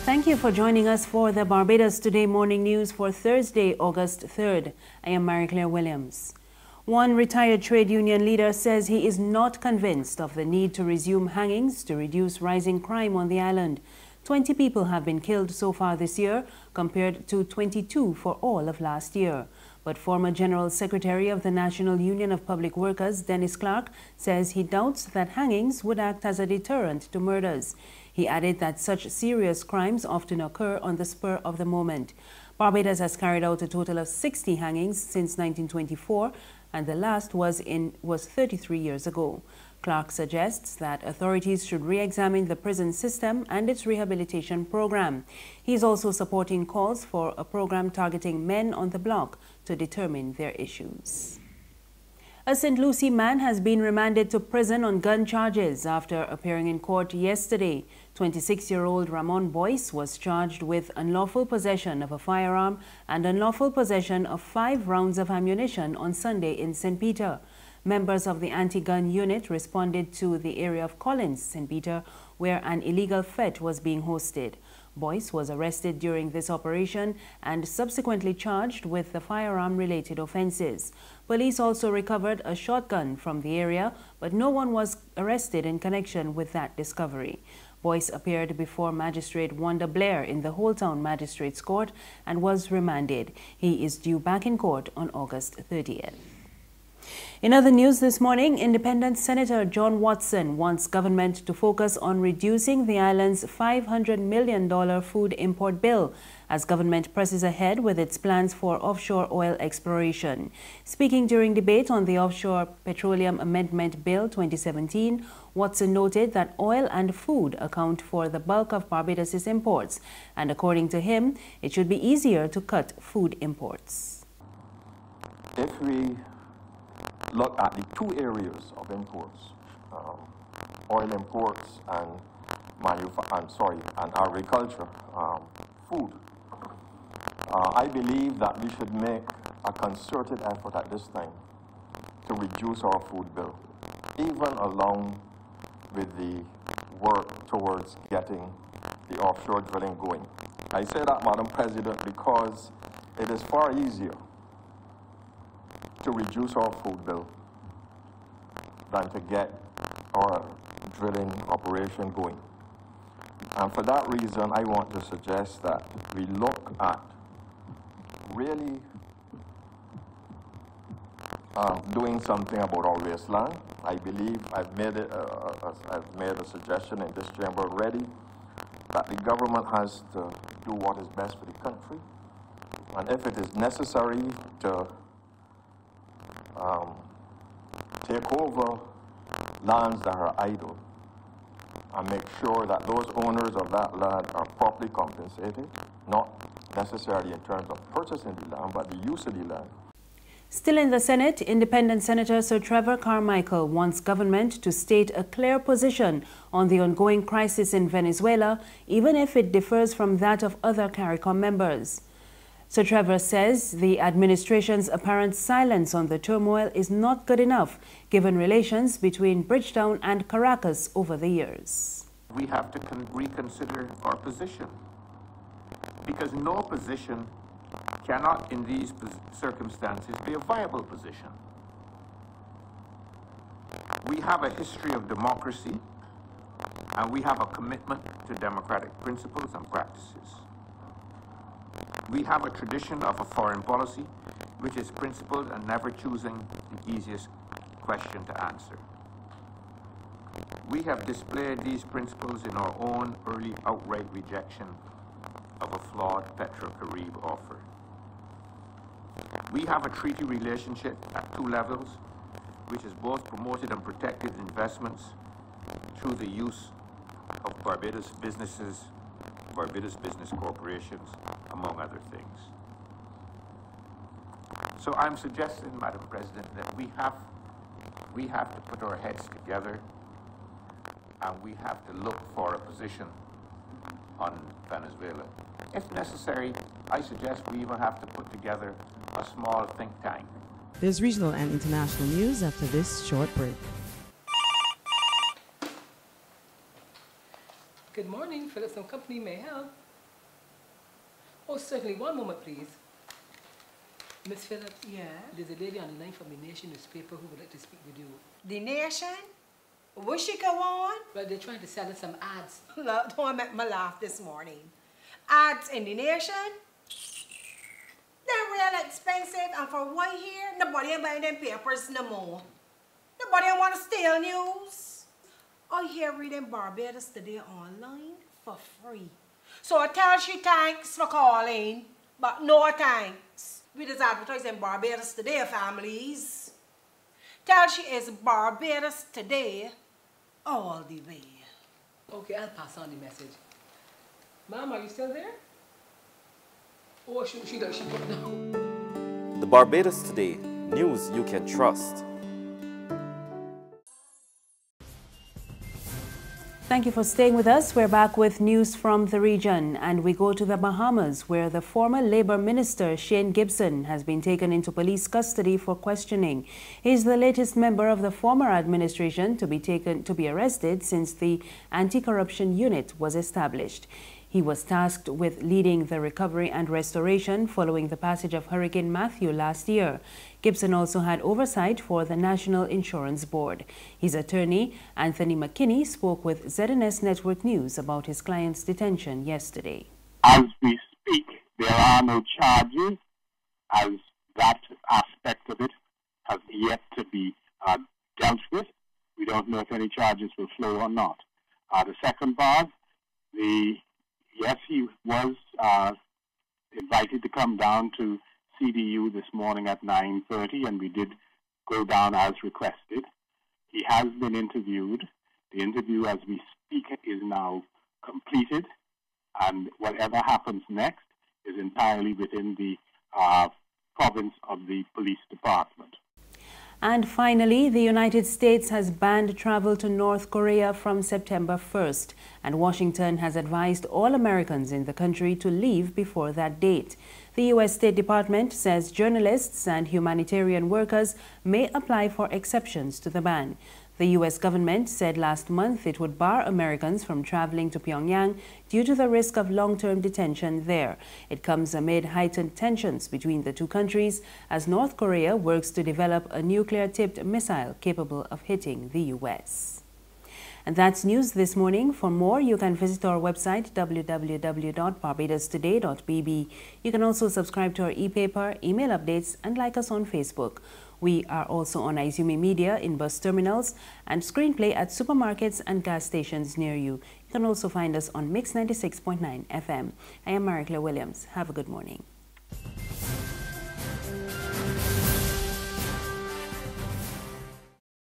Thank you for joining us for the Barbados Today morning news for Thursday, August 3rd. I am Mary-Claire Williams. One retired trade union leader says he is not convinced of the need to resume hangings to reduce rising crime on the island. 20 people have been killed so far this year, compared to 22 for all of last year. But former General Secretary of the National Union of Public Workers, Dennis Clarke, says he doubts that hangings would act as a deterrent to murders. He added that such serious crimes often occur on the spur of the moment. Barbados has carried out a total of 60 hangings since 1924, and the last was 33 years ago. Clarke suggests that authorities should re-examine the prison system and its rehabilitation program. He is also supporting calls for a program targeting men on the block to determine their issues. A St. Lucie man has been remanded to prison on gun charges after appearing in court yesterday. 26-year-old Ramon Boyce was charged with unlawful possession of a firearm and unlawful possession of 5 rounds of ammunition on Sunday in St. Peter. Members of the anti-gun unit responded to the area of Collins, St. Peter, where an illegal fete was being hosted. Boyce was arrested during this operation and subsequently charged with the firearm-related offenses. Police also recovered a shotgun from the area, but no one was arrested in connection with that discovery. Boyce appeared before Magistrate Wanda Blair in the Holetown Magistrates Court and was remanded. He is due back in court on August 30th. In other news this morning, Independent Senator John Watson wants government to focus on reducing the island's $500 million food import bill as government presses ahead with its plans for offshore oil exploration. Speaking during debate on the Offshore Petroleum Amendment Bill 2017, Watson noted that oil and food account for the bulk of Barbados's imports, and according to him, it should be easier to cut food imports. If we look at the 2 areas of imports, oil imports and agriculture, food. I believe that we should make a concerted effort at this time to reduce our food bill, even along with the work towards getting the offshore drilling going. I say that, Madam President, because it is far easier to reduce our food bill than to get our drilling operation going. And for that reason, I want to suggest that we look at really doing something about our wasteland. I believe I've made a suggestion in this chamber already that the government has to do what is best for the country. And if it is necessary to take over lands that are idle and make sure that those owners of that land are properly compensated, not necessarily in terms of purchasing the land, but the use of the land. Still in the Senate, Independent Senator Sir Trevor Carmichael wants government to state a clear position on the ongoing crisis in Venezuela, even if it differs from that of other CARICOM members. Sir Trevor says the administration's apparent silence on the turmoil is not good enough, given relations between Bridgetown and Caracas over the years. We have to reconsider our position, because no position cannot, in these circumstances, be a viable position. We have a history of democracy, and we have a commitment to democratic principles and practices. We have a tradition of a foreign policy which is principled and never choosing the easiest question to answer. We have displayed these principles in our own early outright rejection of a flawed Petro-Carib offer. We have a treaty relationship at 2 levels, which has both promoted and protected investments through the use of Barbados businesses, Barbados business corporations, among other things. So I'm suggesting, Madam President, that we have to put our heads together and we have to look for a position on Venezuela. If necessary, I suggest we even have to put together a small think tank. There's regional and international news after this short break. Good morning, Phillips & Company may help. Oh, certainly. One moment, please. Miss Phillips? Yeah? There's a lady on the line from the Nation newspaper who would like to speak with you. The Nation? Will she go on? Well, they're trying to sell us some ads. Look, don't make me laugh this morning. Ads in the Nation? They're real expensive, and for one here, nobody ain't buying them papers no more. Nobody ain't want to steal news. I hear reading Barbados Today online for free. So I tell she thanks for calling, but no thanks. We just advertising Barbados Today, families. Tell she is Barbados Today all the way. Okay, I'll pass on the message. Ma'am, are you still there? Oh, she put it down. The Barbados Today, news you can trust. Thank you for staying with us. We're back with news from the region, and we go to the Bahamas, where the former Labour Minister Shane Gibson has been taken into police custody for questioning. He's the latest member of the former administration to be arrested since the anti-corruption unit was established. He was tasked with leading the recovery and restoration following the passage of Hurricane Matthew last year. Gibson also had oversight for the National Insurance Board. His attorney, Anthony McKinney, spoke with ZNS Network News about his client's detention yesterday. As we speak, there are no charges, as that aspect of it has yet to be dealt with. We don't know if any charges will flow or not. The second part, yes, he was invited to come down to CDU this morning at 9:30, and we did go down as requested. He has been interviewed. The interview, as we speak, is now completed, and whatever happens next is entirely within the province of the police department. And finally, the United States has banned travel to North Korea from September 1st, and Washington has advised all Americans in the country to leave before that date. The U.S. State Department says journalists and humanitarian workers may apply for exceptions to the ban. The U.S. government said last month it would bar Americans from traveling to Pyongyang due to the risk of long-term detention there. It comes amid heightened tensions between the two countries as North Korea works to develop a nuclear-tipped missile capable of hitting the U.S. And that's news this morning. For more, you can visit our website www.barbadostoday.bb. You can also subscribe to our e-paper, email updates, and like us on Facebook. We are also on Izumi Media in bus terminals and Screenplay at supermarkets and gas stations near you. You can also find us on Mix 96.9 FM. I am Marie Claire Williams. Have a good morning.